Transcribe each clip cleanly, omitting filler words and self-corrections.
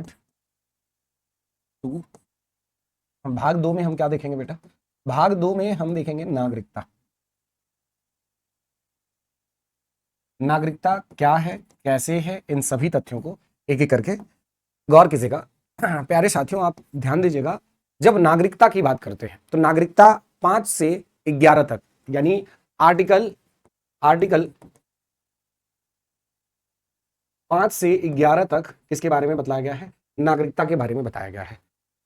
To. भाग 2 में हम क्या देखेंगे बेटा? भाग 2 में हम देखेंगे नागरिकता। नागरिकता क्या है, कैसे है, इन सभी तथ्यों को एक एक करके गौर कीजिएगा। प्यारे साथियों, आप ध्यान दीजिएगा, जब नागरिकता की बात करते हैं तो नागरिकता 5 से 11 तक, यानी आर्टिकल आर्टिकल 5 से 11 तक किसके बारे में बताया गया है? नागरिकता के बारे में बताया गया है।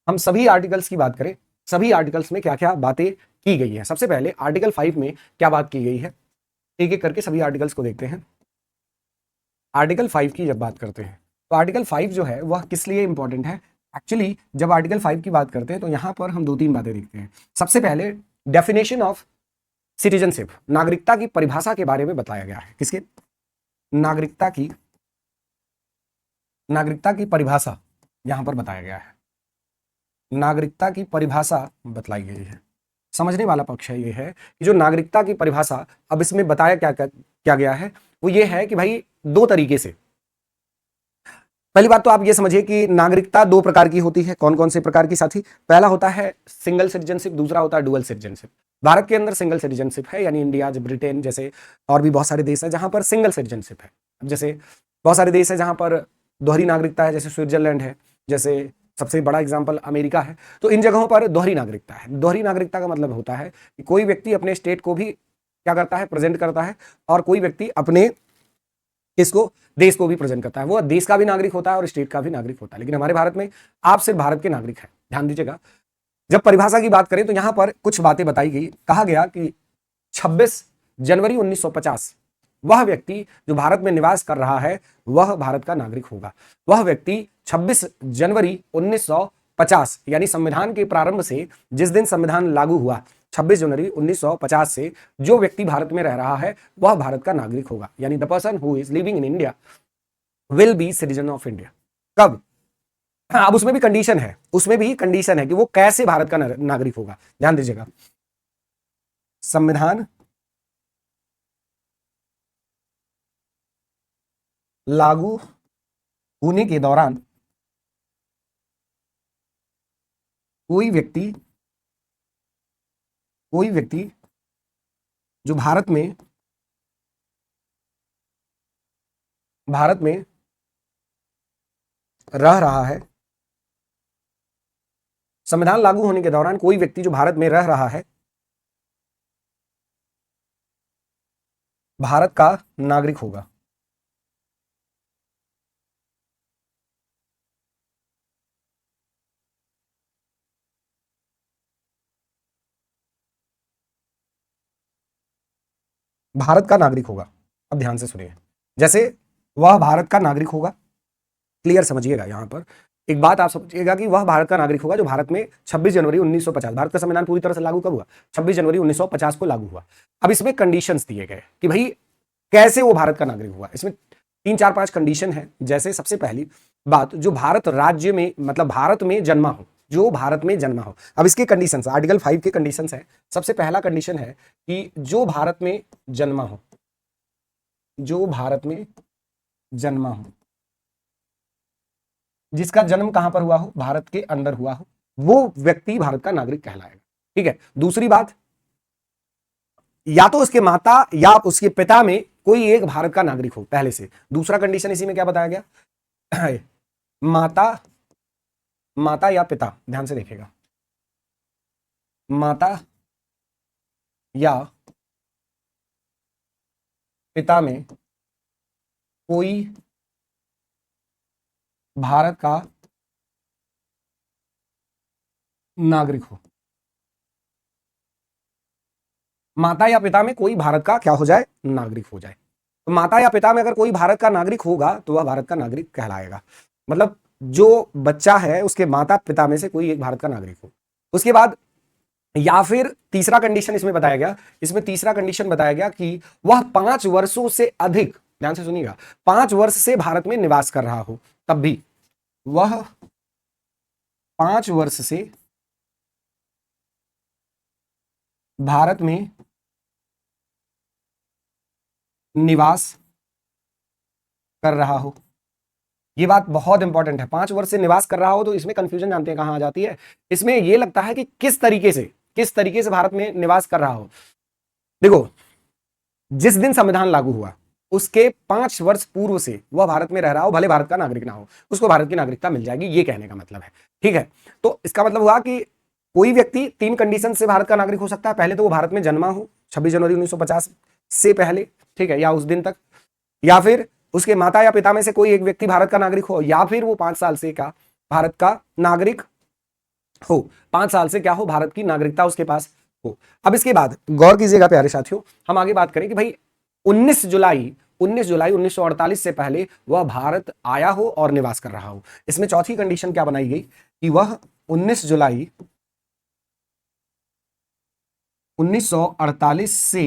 हम सभी आर्टिकल्स की बात करें, सभी आर्टिकल्स में क्या क्या बातें की गई है। सबसे पहले आर्टिकल 5 में क्या बात की गई है, एक एक करके सभी आर्टिकल्स को देखते हैं। आर्टिकल 5 की जब बात करते हैं तो आर्टिकल 5 जो है वह किस लिए इंपॉर्टेंट है? एक्चुअली जब आर्टिकल 5 की बात करते हैं तो यहां पर हम 2-3 बातें देखते हैं। सबसे पहले डेफिनेशन ऑफ सिटीजनशिप, नागरिकता की परिभाषा के बारे में बताया गया है। किसके? नागरिकता की परिभाषा यहां पर बताया गया है। नागरिकता की परिभाषा बतलाई गई है। समझने वाला पक्ष है ये है कि जो नागरिकता की परिभाषा अब इसमें बताया क्या गया है, वो ये है कि भाई 2 तरीके से। पहली बात तो आप ये समझिए कि नागरिकता 2 प्रकार की होती है। कौन कौन से प्रकार की साथी? पहला होता है सिंगल सिटीजनशिप, दूसरा होता है डुअल सिटीजनशिप। भारत के अंदर सिंगल सिटीजनशिप है, यानी इंडिया, ब्रिटेन जैसे और भी बहुत सारे देश हैं जहां पर सिंगल सिटीजनशिप है। जैसे बहुत सारे देश हैं जहां पर दोहरी नागरिकता है, जैसे स्विट्जरलैंड है, जैसे सबसे बड़ा एग्जाम्पल अमेरिका है। तो इन जगहों पर दोहरी नागरिकता है। दोहरी नागरिकता का मतलब होता है कि कोई व्यक्ति अपने स्टेट को भी क्या करता है, प्रेजेंट करता है, और कोई व्यक्ति अपने किसको, देश को भी प्रेजेंट करता है। वो देश का भी नागरिक होता है और स्टेट का भी नागरिक होता है। लेकिन हमारे भारत में आप सिर्फ भारत के नागरिक हैं। ध्यान दीजिएगा, जब परिभाषा की बात करें तो यहां पर कुछ बातें बताई गई। कहा गया कि 26 जनवरी 1950 वह व्यक्ति जो भारत में निवास कर रहा है वह भारत का नागरिक होगा। वह व्यक्ति 26 जनवरी 1950 यानी संविधान के प्रारंभ से, जिस दिन संविधान लागू हुआ 26 जनवरी 1950 से, जो व्यक्ति भारत में रह रहा है वह भारत का नागरिक होगा। यानी the person who is living in India will be citizen of India. कब? हाँ, अब उसमें भी कंडीशन है, उसमें भी कंडीशन है कि वो कैसे भारत का नागरिक होगा। ध्यान दीजिएगा, संविधान लागू होने के दौरान कोई व्यक्ति जो भारत में रह रहा है, संविधान लागू होने के दौरान कोई व्यक्ति जो भारत में रह रहा है भारत का नागरिक होगा। भारत का नागरिक होगा। अब ध्यान से सुनिए, जैसे वह भारत का नागरिक होगा, क्लियर समझिएगा। यहां पर एक बात आप समझिएगा कि वह भारत का नागरिक होगा जो भारत में 26 जनवरी 1950, भारत का संविधान पूरी तरह से लागू कब हुआ? 26 जनवरी 1950 को लागू हुआ। अब इसमें कंडीशंस दिए गए कि भाई कैसे वो भारत का नागरिक हुआ। इसमें 3-4-5 कंडीशन है। जैसे सबसे पहली बात, जो भारत राज्य में, मतलब भारत में जन्मा हो, जो भारत में जन्मा हो। अब इसके कंडीशंस, आर्टिकल 5 के कंडीशंस है। सबसे पहला कंडीशन है कि जो भारत में जन्मा हो, जो भारत में जन्मा हो, जिसका जन्म कहां पर हुआ हो? भारत के अंदर हुआ हो, वो व्यक्ति भारत का नागरिक कहलाएगा। ठीक है। दूसरी बात, या तो उसके माता या उसके पिता में कोई एक भारत का नागरिक हो पहले से। दूसरा कंडीशन इसी में क्या बताया गया? माता माता या पिता, ध्यान से देखिएगा, माता या पिता में कोई भारत का नागरिक हो। माता या पिता में कोई भारत का क्या हो जाए? नागरिक हो जाए। तो माता या पिता में अगर कोई भारत का नागरिक होगा तो वह भारत का नागरिक कहलाएगा। मतलब जो बच्चा है उसके माता पिता में से कोई एक भारत का नागरिक हो। उसके बाद, या फिर तीसरा कंडीशन इसमें बताया गया, इसमें तीसरा कंडीशन बताया गया कि वह 5 वर्षों से अधिक, ध्यान से सुनिएगा, 5 वर्ष से भारत में निवास कर रहा हो, तब भी वह 5 वर्ष से भारत में निवास कर रहा हो, ये बात बहुत इंपॉर्टेंट है। 5 वर्ष से निवास कर रहा हो तो इसमें कंफ्यूजन जानते हैं कहां आ जाती है। इसमें ये लगता है कि किस तरीके से भारत में निवास कर रहा हो। देखो, जिस दिन संविधान लागू हुआ उसके 5 वर्ष पूर्व से वह भारत में रह रहा हो, भले भारत का नागरिक ना हो, उसको भारत की नागरिकता मिल जाएगी, ये कहने का मतलब है। ठीक है, तो इसका मतलब हुआ कि कोई व्यक्ति 3 कंडीशन से भारत का नागरिक हो सकता है। पहले तो वो भारत में जन्मा हो 26 जनवरी 1950 से पहले, ठीक है, या उस दिन तक, या फिर उसके माता या पिता में से कोई एक व्यक्ति भारत का नागरिक हो, या फिर वो 5 साल से का भारत का नागरिक हो, 5 साल से क्या हो, भारत की नागरिकता उसके पास हो। अब इसके बाद गौर कीजिएगा प्यारे साथियों, हम आगे बात करें कि भाई 19 जुलाई 1948 से पहले वह भारत आया हो और निवास कर रहा हो। इसमें चौथी कंडीशन क्या बनाई गई कि वह 19 जुलाई 1948 से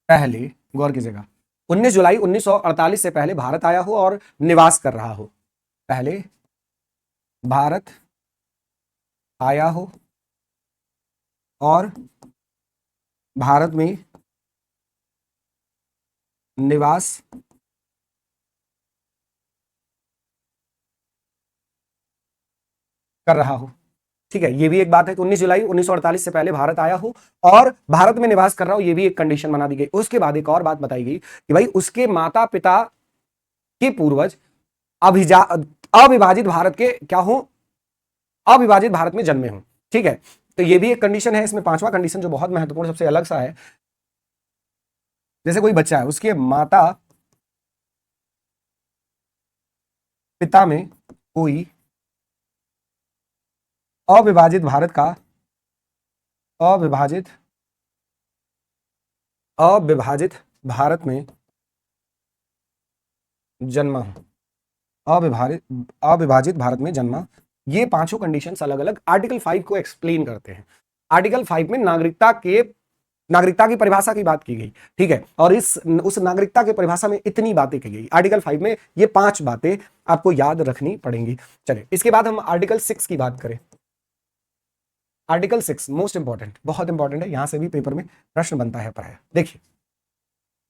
पहले, गौर कीजिएगा, 19 जुलाई 1948 से पहले भारत आया हो और निवास कर रहा हो। पहले भारत आया हो और भारत में निवास कर रहा हो। ठीक है, ये भी एक बात है कि 19 जुलाई 1948 से पहले भारत आया हो और भारत में निवास कर रहा हो, ये भी एक कंडीशन बना दी गई। उसके बाद एक और बात बताई गई कि भाई उसके माता पिता के पूर्वज अभिजा अविभाजित भारत के क्या हो, अविभाजित भारत में जन्मे हो। ठीक है, तो ये भी एक कंडीशन है। इसमें पांचवा कंडीशन जो बहुत महत्वपूर्ण, सबसे अलग सा है, जैसे कोई बच्चा है, उसके माता पिता में कोई अविभाजित भारत का अविभाजित अविभाजित भारत में जन्मा हो, अविभाजित अविभाजित भारत में जन्मा। ये पांचों कंडीशंस अलग अलग आर्टिकल 5 को एक्सप्लेन करते हैं। आर्टिकल 5 में नागरिकता की परिभाषा की बात की गई। ठीक है, और उस नागरिकता की परिभाषा में इतनी बातें की गई। आर्टिकल 5 में ये 5 बातें आपको याद रखनी पड़ेंगी। चलिए, इसके बाद हम आर्टिकल 6 की बात करें। आर्टिकल 6 मोस्ट इंपॉर्टेंट, बहुत इंपॉर्टेंट है, यहां से भी पेपर में प्रश्न बनता है प्राय। देखिए,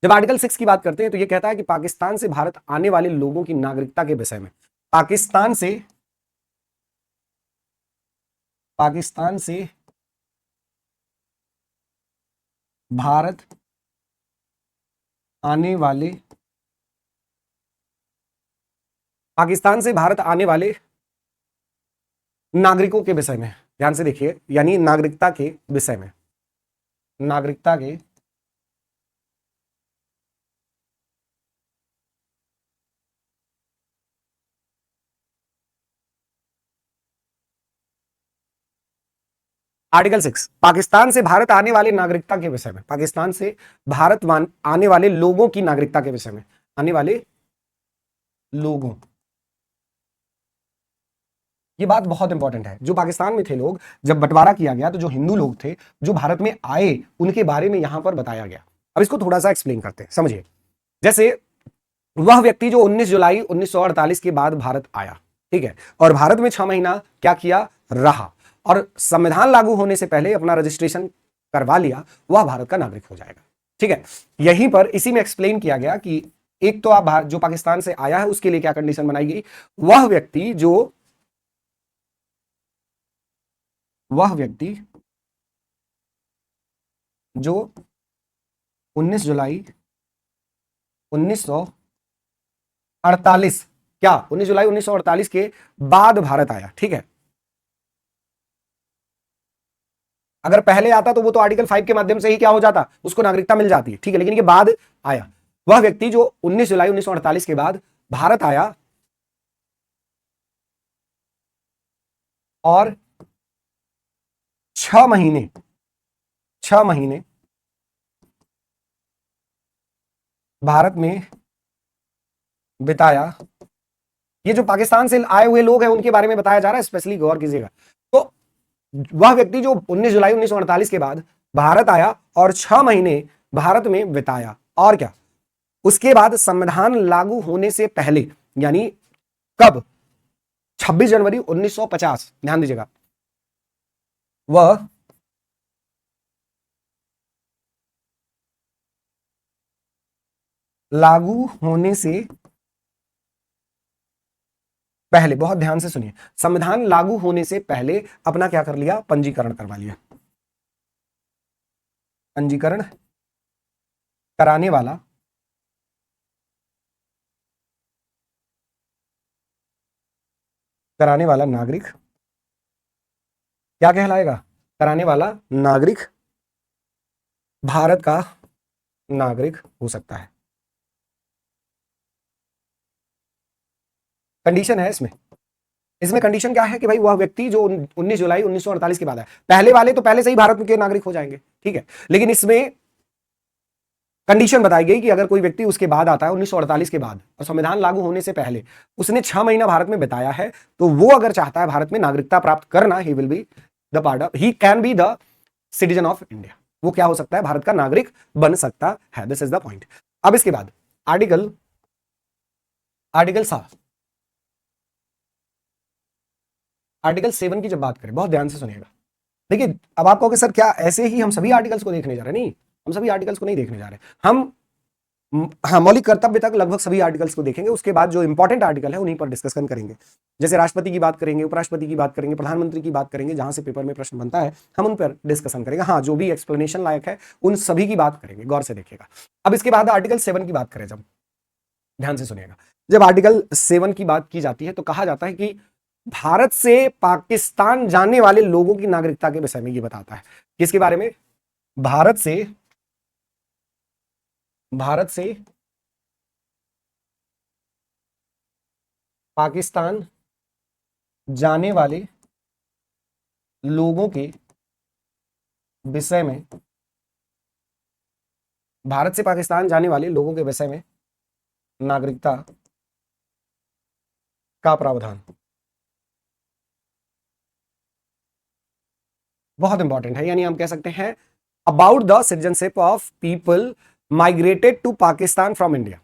जब आर्टिकल 6 की बात करते हैं तो यह कहता है कि पाकिस्तान से भारत आने वाले लोगों की नागरिकता के विषय में, पाकिस्तान से भारत आने वाले पाकिस्तान से भारत आने वाले नागरिकों के विषय में, ध्यान से देखिए, यानी नागरिकता के विषय में, नागरिकता के आर्टिकल 6 पाकिस्तान से भारत आने वाले नागरिकता के विषय में, पाकिस्तान से भारत आने वाले लोगों की नागरिकता के विषय में, आने वाले लोगों, ये बात बहुत इंपॉर्टेंट है। जो पाकिस्तान में थे लोग, जब बंटवारा किया गया तो जो हिंदू लोग थे जो भारत में आए, उनके बारे में यहां पर बताया गया। अब इसको थोड़ा सा एक्सप्लेन करते हैं, समझिए। जैसे वह व्यक्ति जो 19 जुलाई 1948 के बाद भारत आया, ठीक है, और भारत में 6 महीना क्या किया, रहा, और संविधान लागू होने से पहले अपना रजिस्ट्रेशन करवा लिया, वह भारत का नागरिक हो जाएगा। ठीक है, यहीं पर इसी में एक्सप्लेन किया गया कि एक तो आप जो पाकिस्तान से आया है उसके लिए क्या कंडीशन बनाई गई, वह व्यक्ति जो 19 जुलाई 1948, क्या 19 जुलाई 1948 के बाद भारत आया। ठीक है, अगर पहले आता तो वो तो आर्टिकल 5 के माध्यम से ही क्या हो जाता, उसको नागरिकता मिल जाती है। ठीक है, लेकिन ये बाद आया, वह व्यक्ति जो 19 जुलाई 1948 के बाद भारत आया और 6 महीने भारत में बिताया। ये जो पाकिस्तान से आए हुए लोग हैं उनके बारे में बताया जा रहा है, स्पेशली गौर कीजिएगा। तो वह व्यक्ति जो 19 जुलाई 1948 के बाद भारत आया और 6 महीने भारत में बिताया, और क्या, उसके बाद संविधान लागू होने से पहले, यानी कब, 26 जनवरी 1950, ध्यान दीजिएगा, वह लागू होने से पहले, बहुत ध्यान से सुनिए, संविधान लागू होने से पहले अपना क्या कर लिया, पंजीकरण करवा लिया। पंजीकरण कराने वाला नागरिक क्या कहलाएगा, कराने वाला नागरिक भारत का नागरिक हो सकता है। कंडीशन है इसमें, इसमें कंडीशन क्या है कि भाई वह व्यक्ति जो 19 जुलाई 1948 के बाद है, पहले वाले तो पहले से ही भारत के नागरिक हो जाएंगे, ठीक है, लेकिन इसमें कंडीशन बताई गई कि अगर कोई व्यक्ति उसके बाद आता है 1948 के बाद और संविधान लागू होने से पहले उसने 6 महीना भारत में बिताया है, तो वो अगर चाहता है भारत में नागरिकता प्राप्त करना, he will be the part of, he can be the citizen of India, वो क्या हो सकता है, भारत का नागरिक बन सकता है। This is the point. अब इसके बाद आर्टिकल आर्टिकल 7 की जब बात करें, बहुत ध्यान से सुनिएगा। देखिए, अब आप कहोगे सर क्या ऐसे ही हम सभी आर्टिकल्स को देखने जा रहे हैं? नहीं, हम सभी आर्टिकल्स को नहीं देखने जा रहे, हम हाँ मौलिक कर्तव्य तक लगभग सभी आर्टिकल्स को देखेंगे, उसके बाद जो इंपॉर्टेंट आर्टिकल है उन्हीं पर डिस्कशन करेंगे। जैसे राष्ट्रपति की बात करेंगे, उपराष्ट्रपति की बात करेंगे, प्रधानमंत्री की बात करेंगे, जहां से पेपर में प्रश्न बनता है हम उन पर डिस्कशन करेंगे। हाँ, जो भी एक्सप्लेनेशन लायक है उन सभी की बात करेंगे, गौर से देखिएगा। अब इसके बाद आर्टिकल 7 की बात करें, जब ध्यान से सुनिएगा, जब आर्टिकल 7 की बात की जाती है तो कहा जाता है कि भारत से पाकिस्तान जाने वाले लोगों की नागरिकता के विषय में ये बताता है। किसके बारे में? भारत से पाकिस्तान जाने वाले लोगों के विषय में, भारत से पाकिस्तान जाने वाले लोगों के विषय में नागरिकता का प्रावधान। बहुत इंपॉर्टेंट है, यानी हम कह सकते हैं about the citizenship of people migrated to Pakistan from India,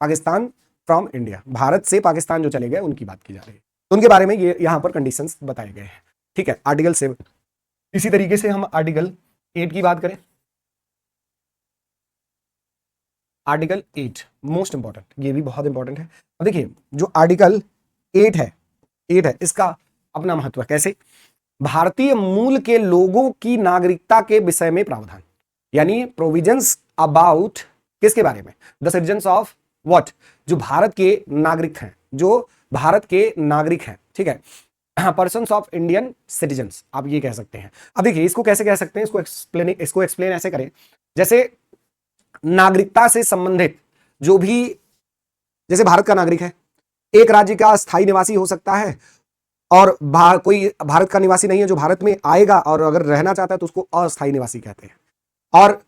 Pakistan from India, Bharat से पाकिस्तान जो चले गए उनकी बात की जा रही है, तो उनके बारे में ये यहां पर कंडीशंस बताए गए हैं, ठीक है, आर्टिकल 7। इसी तरीके से हम आर्टिकल 8 की बात करें, आर्टिकल 8 मोस्ट इंपॉर्टेंट, ये भी बहुत इंपॉर्टेंट है। अब देखिए जो आर्टिकल 8 है, इसका अपना महत्व है। कैसे? भारतीय मूल के लोगों की नागरिकता के विषय में प्रावधान, यानी प्रोविजंस अबाउट किसके बारे में, द सिटीजन्स ऑफ व्हाट, जो भारत के नागरिक हैं, जो भारत के नागरिक हैं, ठीक है, पर्सन्स ऑफ इंडियन सिटीजन्स आप ये कह सकते हैं। अब देखिए इसको कैसे कह सकते हैं, इसको एक्सप्लेन ऐसे करें, जैसे नागरिकता से संबंधित जो भी, जैसे भारत का नागरिक है, एक राज्य का स्थायी निवासी हो सकता है, और कोई भारत का निवासी नहीं है जो भारत में आएगा और अगर रहना चाहता है तो उसको अस्थायी निवासी कहते हैं। और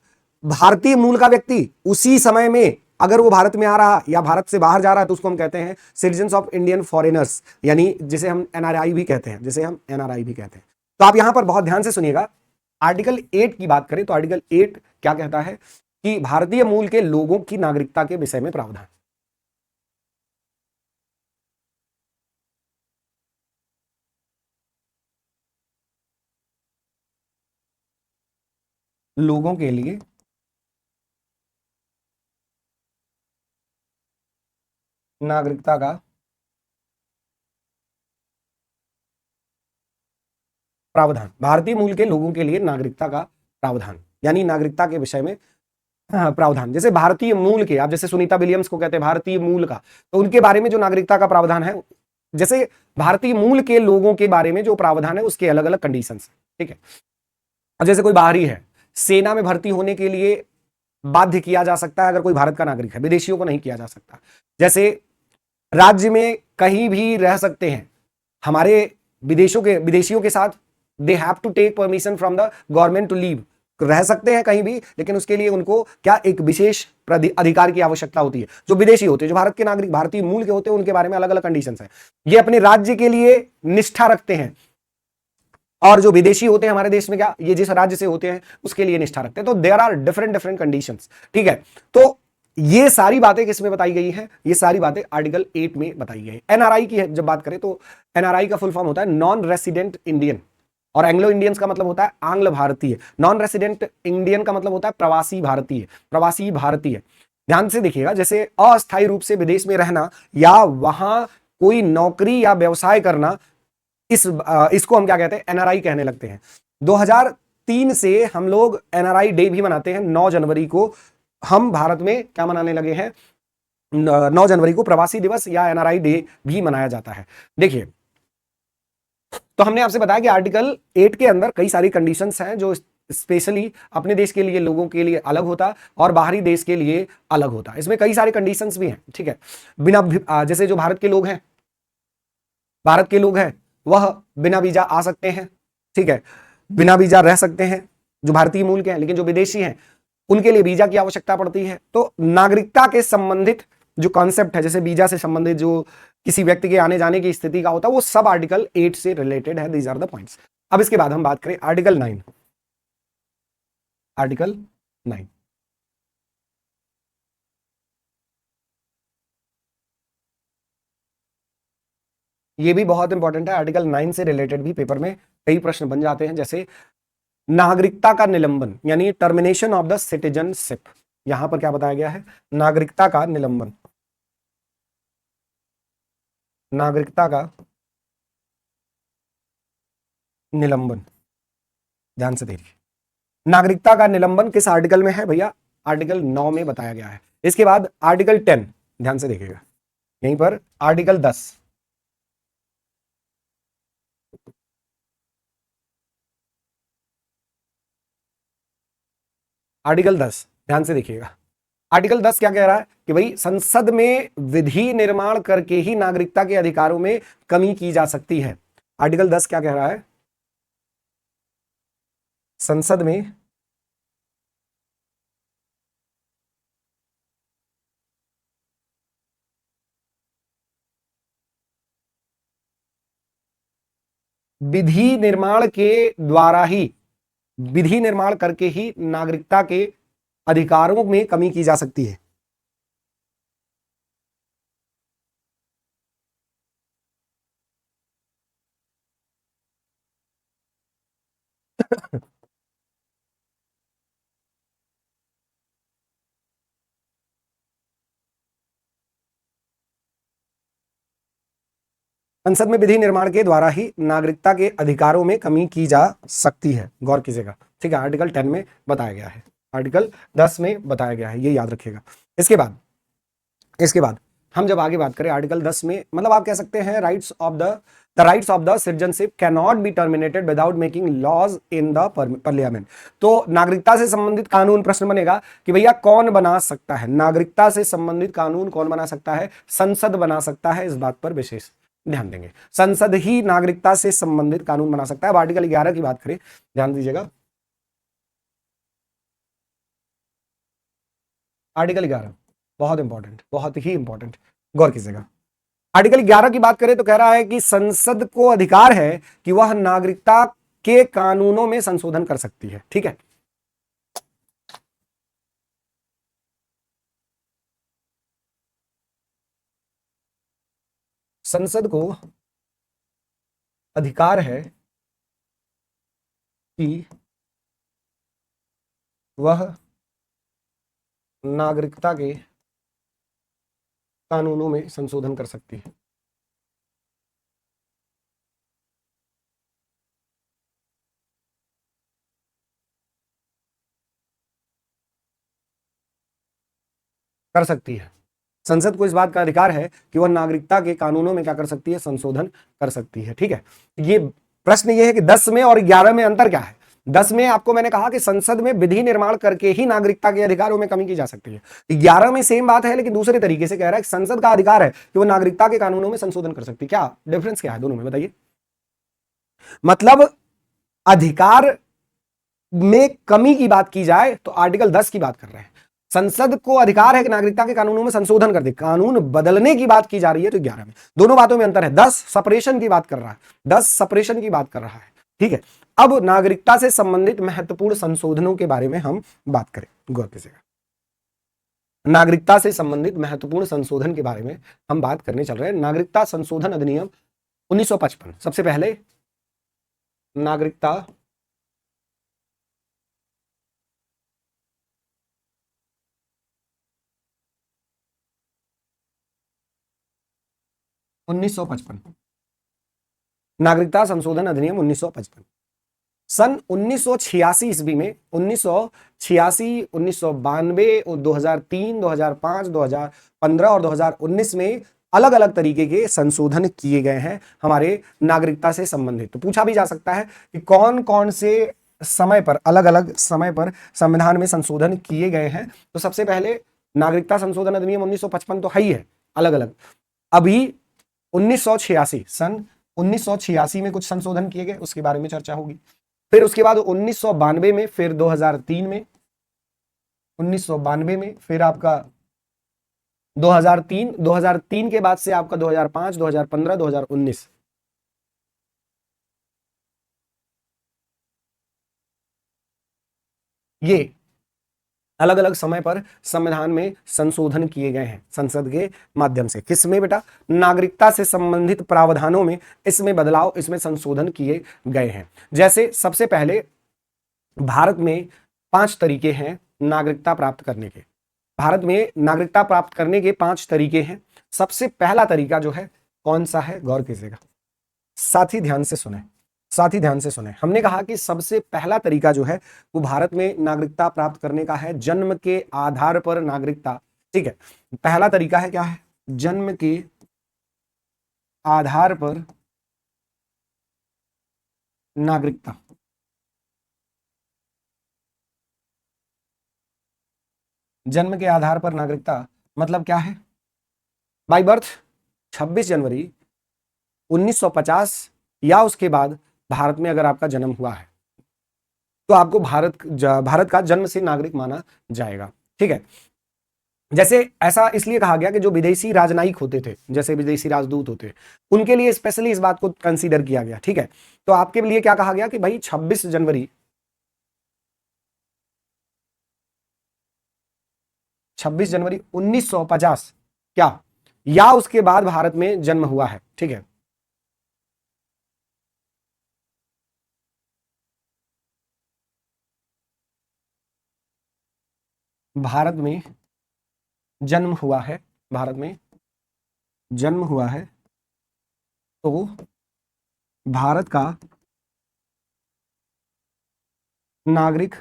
भारतीय मूल का व्यक्ति उसी समय में अगर वो भारत में आ रहा या भारत से बाहर जा रहा है तो उसको हम कहते हैं सिटीजन्स ऑफ इंडियन फॉरेनर्स, यानी जिसे हम एनआरआई भी कहते हैं, तो आप यहां पर बहुत ध्यान से सुनिएगा। आर्टिकल 8 की बात करें तो आर्टिकल 8 क्या कहता है कि भारतीय मूल के लोगों की नागरिकता के विषय में प्रावधान। लोगों के लिए नागरिकता का प्रावधान, भारतीय मूल के लोगों के लिए नागरिकता का प्रावधान, यानी नागरिकता के विषय में प्रावधान। जैसे भारतीय मूल के, आप जैसे सुनीता विलियम्स को कहते हैं भारतीय मूल का, तो उनके बारे में जो नागरिकता का प्रावधान है, जैसे भारतीय मूल के लोगों के बारे में जो प्रावधान है उसके अलग अलग कंडीशंस, ठीक है। अब जैसे कोई बाहरी है, सेना में भर्ती होने के लिए बाध्य किया जा सकता है अगर कोई भारत का नागरिक है, विदेशियों को नहीं किया जा सकता। जैसे राज्य में कहीं भी रह सकते हैं, हमारे विदेशियों के साथ they have to take permission from the government to leave, रह सकते हैं कहीं भी, लेकिन उसके लिए उनको क्या एक विशेष अधिकार की आवश्यकता होती है। जो विदेशी होते हैं, जो भारत के नागरिक भारतीय मूल के होते हैं, उनके बारे में अलग अलग कंडीशंस हैं। ये अपने राज्य के लिए निष्ठा रखते हैं, और जो विदेशी होते हैं हमारे देश में क्या, ये जिस राज्य से होते हैं उसके लिए निष्ठा रखते हैं। तो देयर आर डिफरेंट कंडीशंस, ठीक है। तो ये सारी बातें किसमें बताई गई है, ये सारी बातें आर्टिकल 8 में बताई गई है। एनआरआई की जब बात करें तो एनआरआई का फुल फॉर्म होता है नॉन रेसिडेंट इंडियन, और एंग्लो इंडियंस का मतलब होता है आंग्ल भारतीय। नॉन रेसिडेंट इंडियन का मतलब होता है प्रवासी भारतीय। ध्यान से देखिएगा, जैसे अस्थायी रूप से विदेश में रहना या वहां कोई नौकरी या व्यवसाय करना, इसको हम क्या कहते हैं, एनआरआई कहने लगते हैं। 2003 से हम लोग एनआरआई डे भी मनाते हैं। 9 जनवरी को हम भारत में क्या मनाने लगे हैं, 9 जनवरी को प्रवासी दिवस या एनआरआई डे भी मनाया जाता है। देखिए, तो हमने आपसे बताया कि आर्टिकल 8 के अंदर कई सारी कंडीशंस हैं जो स्पेशली अपने देश के लिए, लोगों के लिए अलग होता और बाहरी देश के लिए अलग होता। इसमें कई सारी कंडीशंस भी हैं, ठीक है। जैसे जो भारत के लोग हैं, वह बिना वीजा आ सकते हैं, ठीक है, बिना वीजा रह सकते हैं जो भारतीय मूल के हैं। लेकिन जो विदेशी हैं उनके लिए वीजा की आवश्यकता पड़ती है। तो नागरिकता के संबंधित जो कॉन्सेप्ट है, जैसे वीजा से संबंधित जो किसी व्यक्ति के आने जाने की स्थिति का होता है, वो सब आर्टिकल 8 से रिलेटेड है। These are the points. अब इसके बाद हम बात करें आर्टिकल 9। आर्टिकल 9 ये भी बहुत इंपॉर्टेंट है। आर्टिकल 9 से रिलेटेड भी पेपर में कई प्रश्न बन जाते हैं, जैसे नागरिकता का निलंबन यानी टर्मिनेशन ऑफ द सिटीजनशिप। यहां पर क्या बताया गया है, नागरिकता का निलंबन। नागरिकता का निलंबन, ध्यान से देखिए, नागरिकता का निलंबन किस आर्टिकल में है भैया, आर्टिकल 9 में बताया गया है। इसके बाद आर्टिकल 10, ध्यान से देखिएगा, यहीं पर आर्टिकल 10, आर्टिकल 10 ध्यान से देखिएगा। आर्टिकल 10 क्या कह रहा है कि भाई संसद में विधि निर्माण करके ही नागरिकता के अधिकारों में कमी की जा सकती है। आर्टिकल 10 क्या कह रहा है, संसद में विधि निर्माण के द्वारा ही, विधि निर्माण करके ही नागरिकता के अधिकारों में कमी की जा सकती है। संसद में विधि निर्माण के द्वारा ही नागरिकता के अधिकारों में कमी की जा सकती है, गौर कीजिएगा, ठीक है। आर्टिकल 10 में बताया गया है, आर्टिकल 10 में बताया गया है, ये याद रखिएगा। इसके बाद हम जब आगे बात करें आर्टिकल 10 में, मतलब आप कह सकते हैं rights of the citizenship can not be terminated without making laws in the parliament. तो नागरिकता से संबंधित कानून, प्रश्न बनेगा कि भैया कौन बना सकता है नागरिकता से संबंधित कानून, कौन बना सकता है, संसद बना सकता है। इस बात पर विशेष ध्यान देंगे, संसद ही नागरिकता से संबंधित कानून बना सकता है। अब आर्टिकल 11 की बात करें, ध्यान दीजिएगा, आर्टिकल 11 बहुत इंपॉर्टेंट, बहुत ही इंपॉर्टेंट, गौर कीजिएगा। आर्टिकल 11 की बात करें तो कह रहा है कि संसद को अधिकार है कि वह नागरिकता के कानूनों में संशोधन कर सकती है, ठीक है। संसद को अधिकार है कि वह नागरिकता के कानूनों में संशोधन कर सकती है। कर सकती है, संसद को इस बात का अधिकार है कि वह नागरिकता के कानूनों में क्या कर सकती है, संशोधन कर सकती है, ठीक है। ये प्रश्न ये है कि 10 में और 11 में अंतर क्या है। 10 में आपको मैंने कहा कि संसद में विधि निर्माण करके ही नागरिकता के अधिकारों में कमी की जा सकती है। 11 में सेम बात है लेकिन दूसरे तरीके से कह रहा है कि संसद का अधिकार है कि वह नागरिकता के कानूनों में संशोधन कर सकती है। क्या डिफरेंस क्या है दोनों में, बताइए। मतलब अधिकार में कमी की बात की जाए तो आर्टिकल 10 की बात कर रहे हैं, संसद को अधिकार है कि नागरिकता के कानूनों में संशोधन कर दे, कानून बदलने की बात की जा रही है तो 11 में। दोनों बातों में अंतर है। 10 सेपरेशन की बात कर रहा है, 10 सेपरेशन की बात कर रहा है, ठीक है। अब नागरिकता से संबंधित महत्वपूर्ण संशोधनों के बारे में हम बात करें, गौर कीजिएगा। नागरिकता से संबंधित महत्वपूर्ण संशोधन के बारे में हम बात करने चल रहे हैं। नागरिकता संशोधन अधिनियम 1955, सबसे पहले नागरिकता 1955, नागरिकता संशोधन अधिनियम 1955। सन 1986 ईस्वी में 1986, 1992 और 2003, 2005, 2015 और 2019 में अलग अलग तरीके के संशोधन किए गए हैं हमारे नागरिकता से संबंधित। तो पूछा भी जा सकता है कि कौन कौन से समय पर, अलग अलग समय पर संविधान में संशोधन किए गए हैं। तो सबसे पहले नागरिकता संशोधन अधिनियम 1955 तो है ही है, अलग अलग। अभी 1986, सन 1986 में कुछ संशोधन किए गए, उसके बारे में चर्चा होगी। फिर उसके बाद 1992 में, फिर 2003 में, 1992 में, फिर आपका 2003, 2003 के बाद से आपका 2005, 2015, 2019। ये अलग अलग समय पर संविधान में संशोधन किए गए हैं संसद के माध्यम से। किसमें बेटा? नागरिकता से संबंधित प्रावधानों में इसमें बदलाव, इसमें संशोधन किए गए हैं। जैसे सबसे पहले भारत में 5 तरीके हैं नागरिकता प्राप्त करने के। भारत में नागरिकता प्राप्त करने के 5 तरीके हैं। सबसे पहला तरीका जो है कौन सा है? गौर कीजिएगा, साथी ध्यान से सुने, साथी ध्यान से सुने। हमने कहा कि सबसे पहला तरीका जो है वो भारत में नागरिकता प्राप्त करने का है जन्म के आधार पर नागरिकता। ठीक है, पहला तरीका है क्या है? जन्म के आधार पर नागरिकता। जन्म के आधार पर नागरिकता मतलब क्या है? बाय बर्थ 26 जनवरी 1950 या उसके बाद भारत में अगर आपका जन्म हुआ है तो आपको भारत का जन्म से नागरिक माना जाएगा। ठीक है, जैसे ऐसा इसलिए कहा गया कि जो विदेशी राजनयिक होते थे, जैसे विदेशी राजदूत होते, उनके लिए स्पेशली इस बात को कंसीडर किया गया। ठीक है, तो आपके लिए क्या कहा गया कि भाई 26 जनवरी 1950 क्या या उसके बाद भारत में जन्म हुआ है। ठीक है, भारत में जन्म हुआ है, भारत में जन्म हुआ है तो भारत का नागरिक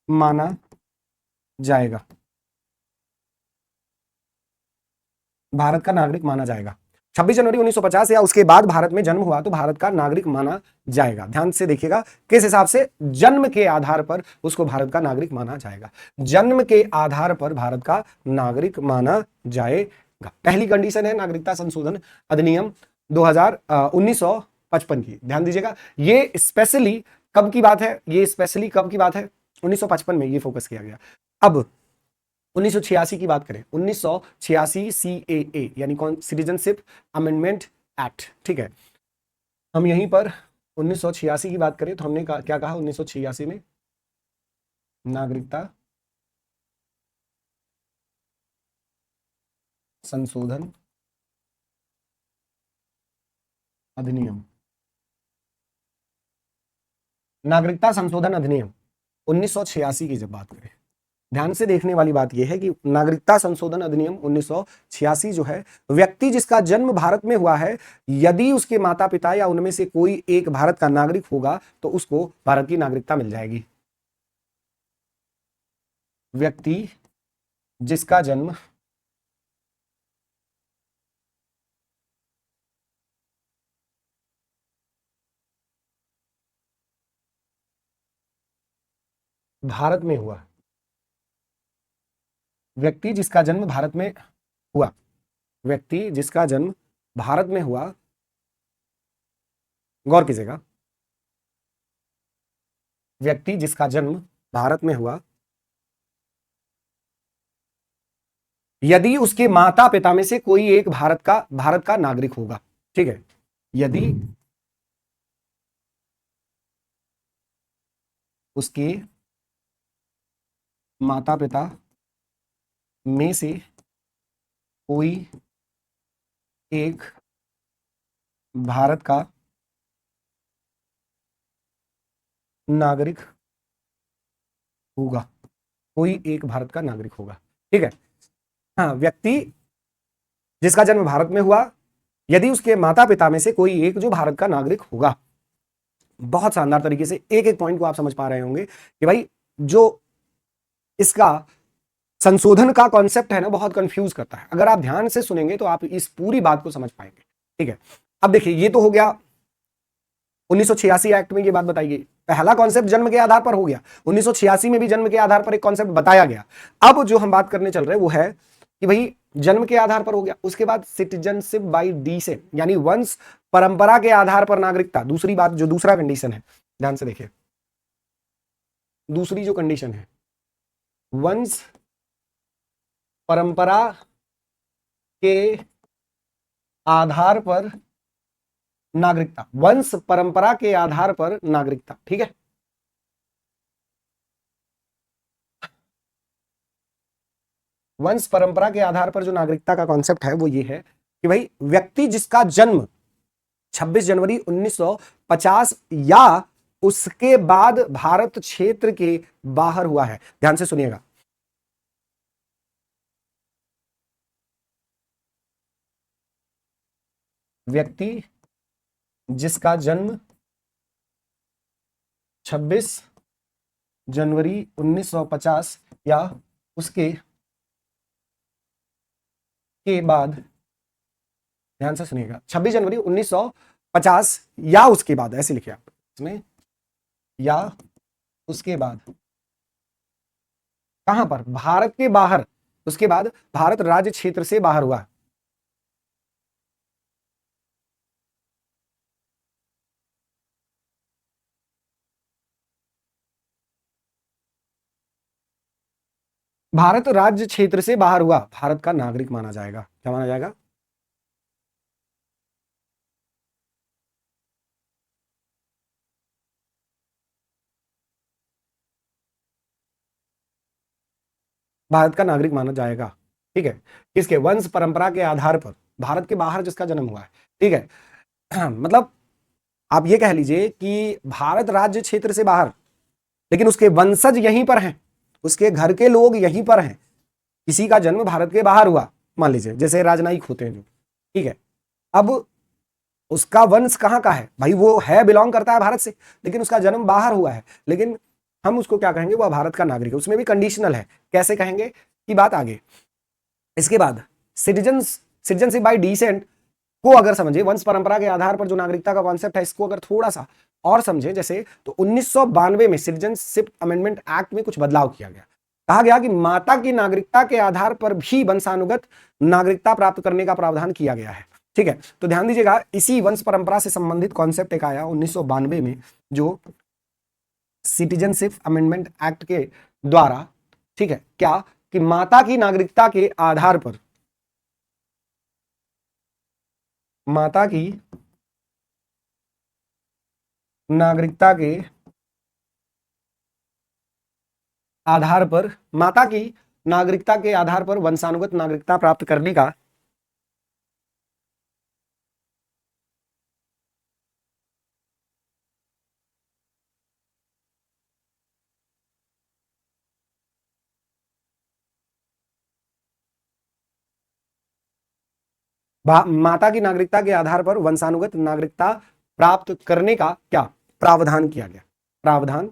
माना जाएगा, भारत का नागरिक माना जाएगा। 26 जनवरी 1950 या उसके बाद भारत में जन्म हुआ तो भारत का नागरिक माना जाएगा। ध्यान से देखिएगा किस हिसाब से, जन्म के आधार पर उसको भारत का नागरिक माना जाएगा। जन्म के आधार पर भारत का नागरिक माना जाएगा। पहली कंडीशन है नागरिकता संशोधन अधिनियम 1955 की। ध्यान दीजिएगा, ये स्पेशली कब की बात है? ये स्पेशली कब की बात है? 1955 में ये फोकस किया गया। अब 1986 की बात करें, 1986 CAA यानी कौन? Citizenship amendment act. ठीक है, हम यहीं पर 1986 की बात करें तो हमने क्या कहा? 1986 में नागरिकता संशोधन अधिनियम, नागरिकता संशोधन अधिनियम 1986 की जब बात करें, ध्यान से देखने वाली बात यह है कि नागरिकता संशोधन अधिनियम 1986 जो है, व्यक्ति जिसका जन्म भारत में हुआ है, यदि उसके माता पिता या उनमें से कोई एक भारत का नागरिक होगा तो उसको भारत की नागरिकता मिल जाएगी। व्यक्ति जिसका जन्म भारत में हुआ, व्यक्ति जिसका जन्म भारत में हुआ, व्यक्ति जिसका जन्म भारत में हुआ, गौर कीजिएगा, व्यक्ति जिसका जन्म भारत में हुआ, यदि उसके माता पिता में से कोई एक भारत का नागरिक होगा। ठीक है, यदि उसके माता पिता में से कोई एक भारत का नागरिक होगा, कोई एक भारत का नागरिक होगा। ठीक है, हाँ, व्यक्ति जिसका जन्म भारत में हुआ यदि उसके माता पिता में से कोई एक जो भारत का नागरिक होगा। बहुत शानदार तरीके से एक एक पॉइंट को आप समझ पा रहे होंगे कि भाई जो इसका संशोधन का कॉन्सेप्ट है ना, बहुत कंफ्यूज करता है। अगर आप ध्यान से सुनेंगे तो आप इस पूरी बात को समझ पाएंगे। ठीक है, अब देखिए ये तो हो गया 1986 एक्ट में ये बात बताई गई। पहला कॉन्सेप्ट जन्म के आधार पर हो गया, 1986 में भी जन्म के आधार पर एक कॉन्सेप्ट बताया गया। अब जो हम बात करने चल रहे हैं वो है कि भाई जन्म के आधार पर हो गया, उसके बाद सिटीजनशिप बाय डिसेंट, यानी वंश परंपरा के आधार पर नागरिकता। दूसरी बात, जो दूसरा कंडीशन है, ध्यान से देखिए, दूसरी जो कंडीशन है, वंश परंपरा के आधार पर नागरिकता, वंश परंपरा के आधार पर नागरिकता। ठीक है, वंश परंपरा के आधार पर जो नागरिकता का कॉन्सेप्ट है वो ये है कि भाई व्यक्ति जिसका जन्म 26 जनवरी 1950 या उसके बाद भारत क्षेत्र के बाहर हुआ है। ध्यान से सुनिएगा, व्यक्ति जिसका जन्म 26 जनवरी 1950 या उसके के बाद, ध्यान से सुनिएगा, 26 जनवरी 1950 या उसके बाद, ऐसे लिखिए आप इसमें, या उसके बाद। कहां पर? भारत के बाहर, उसके बाद भारत राज्य क्षेत्र से बाहर हुआ। भारत राज्य क्षेत्र से बाहर हुआ, भारत का नागरिक माना जाएगा। क्या माना जाएगा? भारत का नागरिक माना जाएगा। ठीक है, किसके? वंश परंपरा के आधार पर, भारत के बाहर जिसका जन्म हुआ है। ठीक है मतलब आप ये कह लीजिए कि भारत राज्य क्षेत्र से बाहर, लेकिन उसके वंशज यहीं पर हैं, उसके घर के लोग यहीं पर हैं, किसी का जन्म भारत के बाहर हुआ, मान लीजिए जैसे राजनयिक होते हैं जो। ठीक है, अब उसका वंश कहाँ का है भाई? वो है, बिलोंग करता है भारत से, लेकिन उसका जन्म बाहर हुआ है, लेकिन हम उसको क्या कहेंगे? वह भारत का नागरिक है। उसमें भी कंडीशनल है, कैसे कहेंगे की बात आगे। इसके बाद सिटीजनशिप बाय डिसेंट को अगर समझे, वंश परंपरा के आधार पर जो नागरिकता का कॉन्सेप्ट है, इसको अगर थोड़ा सा और समझे, जैसे तो 1992 में सिटीजनशिप अमेंडमेंट एक्ट में कुछ बदलाव किया गया। कहा गया कि माता की नागरिकता के आधार पर भी वंशानुगत नागरिकता प्राप्त करने का प्रावधान किया गया है। ठीक है, तो ध्यान दीजिएगा, इसी वंश परंपरा से संबंधित कॉन्सेप्ट एक आया 1992 में, जो सिटीजनशिप अमेंडमेंट एक्ट के द्वारा। ठीक है, क्या कि माता की नागरिकता के आधार पर, माता की नागरिकता के आधार पर, माता की नागरिकता के आधार पर वंशानुगत नागरिकता प्राप्त करने का माता की नागरिकता के आधार पर वंशानुगत नागरिकता प्राप्त करने का क्या प्रावधान किया गया? प्रावधान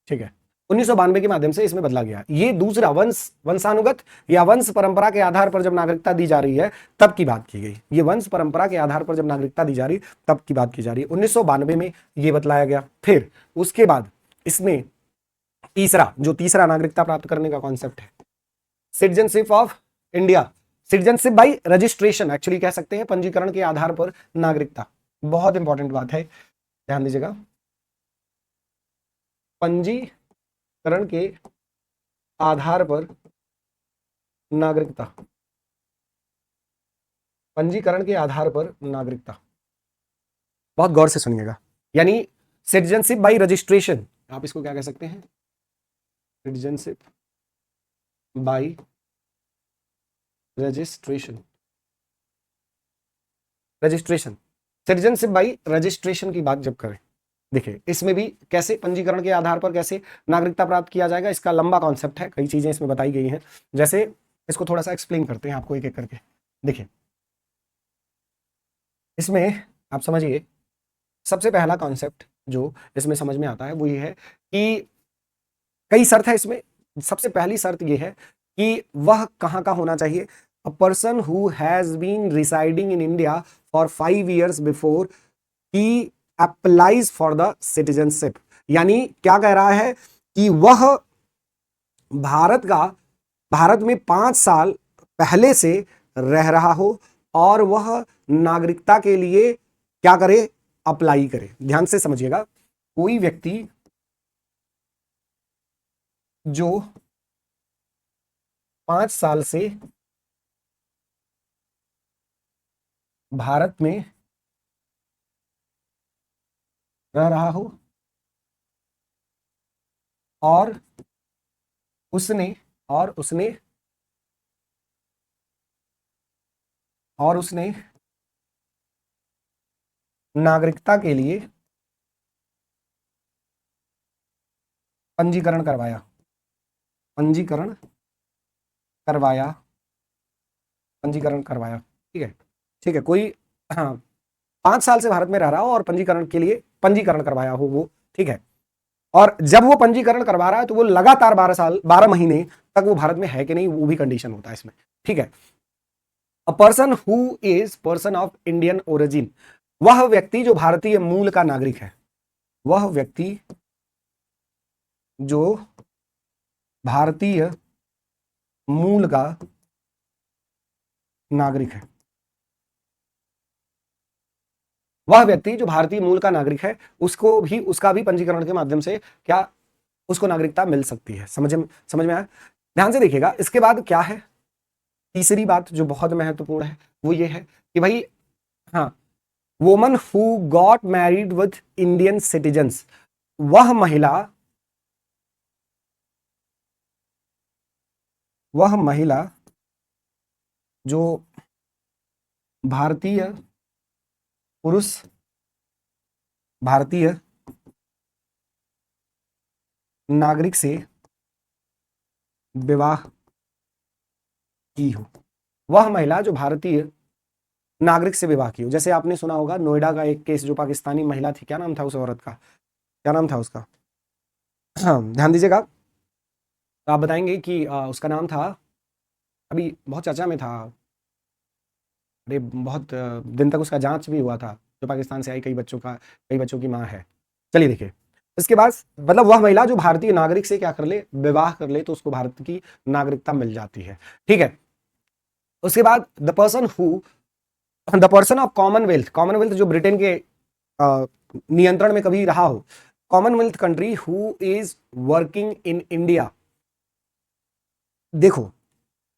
ठीक है, 1992 के माध्यम से इसमें बदला गया। ये दूसरा वंशानुगत या वंश परंपरा के आधार पर जब नागरिकता दी जा रही है तब की बात की गई। ये वंश परंपरा के आधार पर जब नागरिकता दी जा रही तब की बात की जा रही है, 1992 में ये बतलाया गया। फिर उसके बाद इसमें तीसरा नागरिकता प्राप्त करने का कॉन्सेप्ट है citizenship of India, citizenship by registration, actually कह सकते हैं पंजीकरण के आधार पर नागरिकता। बहुत इंपॉर्टेंट बात है, ध्यान दीजिएगा, पंजीकरण के आधार पर नागरिकता, पंजीकरण के आधार पर नागरिकता। बहुत गौर से सुनिएगा, यानी सिटीजनशिप बाई रजिस्ट्रेशन, आप इसको क्या कह सकते हैं? Citizenship by registration, citizenship by registration की बात जब करें, देखिए इसमें भी कैसे पंजीकरण के आधार पर कैसे नागरिकता प्राप्त किया जाएगा, इसका लंबा कॉन्सेप्ट है, कई चीजें इसमें बताई गई हैं। जैसे इसको थोड़ा सा एक्सप्लेन करते हैं आपको एक एक करके। देखिए इसमें आप समझिए, सबसे पहला कॉन्सेप्ट जो इसमें समझ में आता है वो ये है कि कई शर्त है इसमें। सबसे पहली शर्त ये है कि वह कहाँ का होना चाहिए। A person who has been residing in India for 5 years before he applies for the citizenship. यानी क्या कह रहा है कि वह भारत में 5 साल पहले से रह रहा हो और वह नागरिकता के लिए क्या करे, अप्लाई करे। ध्यान से समझिएगा, कोई व्यक्ति जो 5 साल से भारत में रह रहा हो और उसने और उसने और उसने नागरिकता के लिए पंजीकरण करवाया पंजीकरण करवाया पंजीकरण करवाया। ठीक है, ठीक है। कोई, हाँ, 5 साल से भारत में रह रहा हो और पंजीकरण के लिए पंजीकरण करवाया हो वो, ठीक है। और जब वो पंजीकरण करवा रहा है तो वो लगातार 12 महीने तक वो भारत में है कि नहीं, वो भी कंडीशन होता है इसमें, ठीक है। अ person who is person of Indian origin, वह व्यक्ति जो भारतीय मूल का नागरिक है, वह व्यक्ति जो भारतीय मूल का नागरिक है, वह व्यक्ति जो भारतीय मूल का नागरिक है, उसका भी पंजीकरण के माध्यम से क्या, उसको नागरिकता मिल सकती है। समझ में आया? ध्यान से देखिएगा। इसके बाद क्या है, तीसरी बात जो बहुत महत्वपूर्ण है वो ये है कि भाई, हाँ, woman who got married with Indian citizens, वह महिला जो भारतीय पुरुष, भारतीय नागरिक से विवाह की हो, वह महिला जो भारतीय नागरिक से विवाह की हो। जैसे आपने सुना होगा नोएडा का एक केस, जो पाकिस्तानी महिला थी, क्या नाम था उस औरत का, क्या नाम था उसका? हाँ, ध्यान दीजिएगा। तो आप बताएंगे कि उसका नाम था, अभी बहुत चर्चा में था, अरे बहुत दिन तक उसका जांच भी हुआ था, जो पाकिस्तान से आई, कई बच्चों की माँ है। चलिए देखिए, इसके बाद मतलब वह महिला जो भारतीय नागरिक से क्या कर ले, विवाह कर ले, तो उसको भारत की नागरिकता मिल जाती है, ठीक है। उसके बाद the person of Commonwealth, Commonwealth जो ब्रिटेन के नियंत्रण में कभी रहा हो, Commonwealth country who is working in India. देखो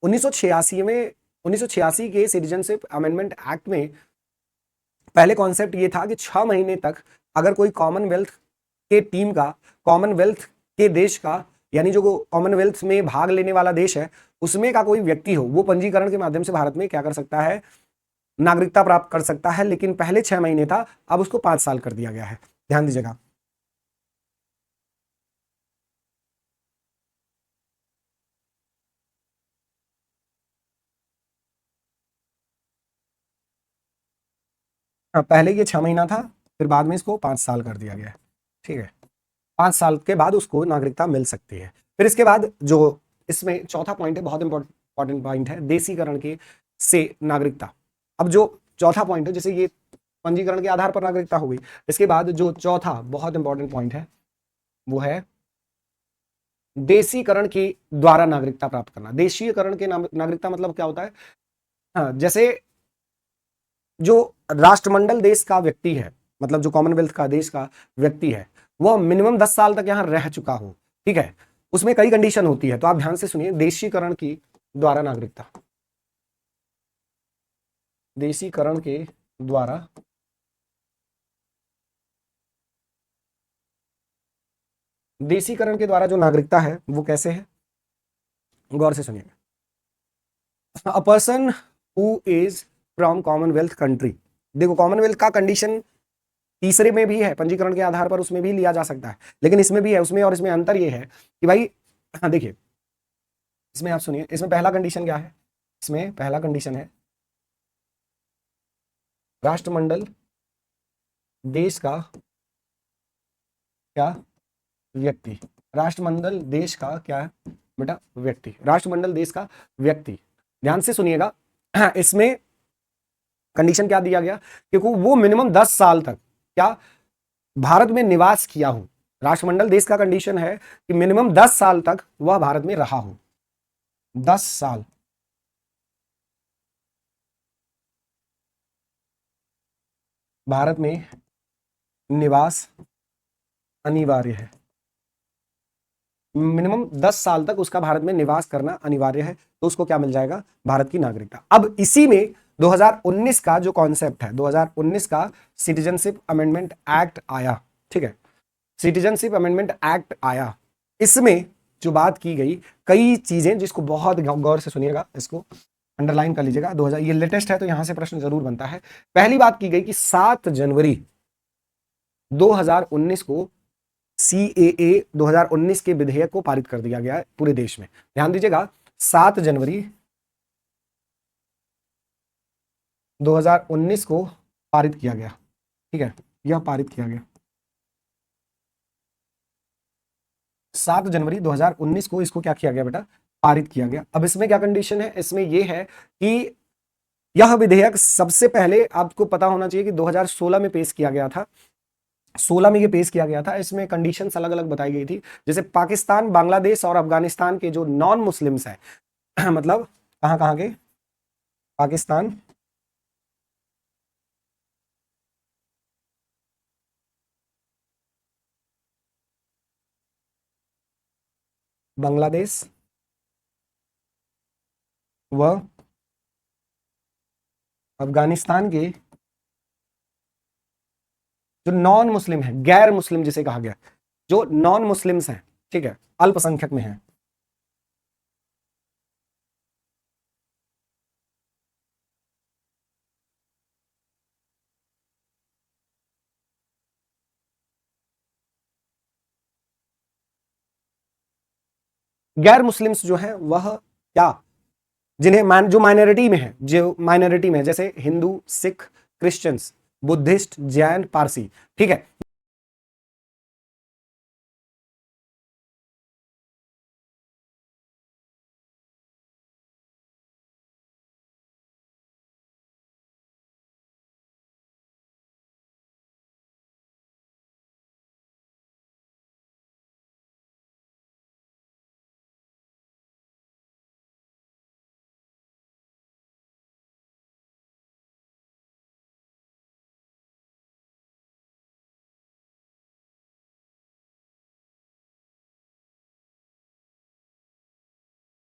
1986 के सिटीजनशिप अमेंडमेंट एक्ट में पहले कॉन्सेप्ट ये था कि 6 महीने तक अगर कोई कॉमनवेल्थ के टीम का, कॉमनवेल्थ के देश का, यानी जो कॉमनवेल्थ में भाग लेने वाला देश है उसमें का कोई व्यक्ति हो, वो पंजीकरण के माध्यम से भारत में क्या कर सकता है, नागरिकता प्राप्त कर सकता है। लेकिन पहले 6 महीने था, अब उसको 5 साल कर दिया गया है। ध्यान दीजिएगा। हाँ, पहले ये 6 महीना था, फिर बाद में इसको 5 साल कर दिया गया है, ठीक है। 5 साल के बाद उसको नागरिकता मिल सकती है। फिर इसके बाद जो इसमें चौथा पॉइंट है, बहुत इंपॉर्टेंट पॉइंट है, देशीकरण के से नागरिकता। अब जो चौथा पॉइंट है, जैसे ये पंजीकरण के आधार पर नागरिकता हो गई, इसके बाद जो चौथा बहुत इंपॉर्टेंट पॉइंट है वो है देशीकरण के द्वारा नागरिकता प्राप्त करना। देशीयकरण के नागरिकता मतलब क्या होता है, हाँ, जैसे जो राष्ट्रमंडल देश का व्यक्ति है, मतलब जो कॉमनवेल्थ का देश का व्यक्ति है, वह मिनिमम 10 साल तक यहां रह चुका हो, ठीक है। उसमें कई कंडीशन होती है, तो आप ध्यान से सुनिए। देशीकरण की द्वारा नागरिकता, देशीकरण के द्वारा देशीकरण के द्वारा जो नागरिकता है वो कैसे है, गौर से सुनिए। अ person who is from Commonwealth country, देखो कॉमनवेल्थ का कंडीशन तीसरे में भी है, पंजीकरण के आधार पर उसमें भी लिया जा सकता है, लेकिन इसमें भी है, उसमें और इसमें अंतर ये है कि भाई हाँ देखिए, इसमें आप सुनिए, इसमें पहला कंडीशन क्या है, इसमें पहला कंडीशन है राष्ट्रमंडल देश का क्या व्यक्ति, राष्ट्रमंडल देश का क्या है बेटा व्यक्ति, राष्ट्रमंडल देश का व्यक्ति। ध्यान से सुनिएगा, इसमें कंडीशन क्या दिया गया, क्योंकि वो मिनिमम 10 साल तक क्या भारत में निवास किया हो। राष्ट्रमंडल देश का कंडीशन है कि मिनिमम 10 साल तक वह भारत में रहा हो, 10 साल। भारत में निवास अनिवार्य है, मिनिमम 10 साल तक उसका भारत में निवास करना अनिवार्य है, तो उसको क्या मिल जाएगा, भारत की नागरिकता। अब इसी में 2019 का जो कॉन्सेप्ट है, 2019 का सिटीजनशिप अमेंडमेंट एक्ट आया, ठीक है, सिटीजनशिप अमेंडमेंट एक्ट आया। इसमें जो बात की गई, कई चीजें जिसको बहुत गौर से सुनिएगा, इसको अंडरलाइन कर लीजिएगा, 2000 ये लेटेस्ट है तो यहां से प्रश्न जरूर बनता है। पहली बात की गई कि 7 जनवरी 2019 को CAA 2019 के विधेयक को पारित कर दिया गया है पूरे देश में। ध्यान दीजिएगा, 7 जनवरी 2019 को पारित किया गया, ठीक है, यह पारित किया गया 7 जनवरी 2019 को, इसको क्या किया गया बेटा, पारित किया गया। अब इसमें क्या कंडीशन है, इसमें यह है कि यह विधेयक सबसे पहले आपको पता होना चाहिए कि 2016 में पेश किया गया था, 16 में ये पेश किया गया था। इसमें कंडीशंस अलग अलग बताई गई थी, जैसे पाकिस्तान, बांग्लादेश और अफगानिस्तान के जो नॉन मुस्लिम्स हैं मतलब कहां कहां के, पाकिस्तान, बांग्लादेश व अफगानिस्तान के जो नॉन मुस्लिम है, गैर मुस्लिम जिसे कहा गया, जो नॉन मुस्लिम्स हैं, ठीक है, अल्पसंख्यक में हैं, गैर मुस्लिम्स जो हैं वह क्या, जिन्हें जो माइनॉरिटी में है, जो माइनॉरिटी में है, जैसे हिंदू, सिख, क्रिश्चियंस, बुद्धिस्ट, जैन, पारसी, ठीक है,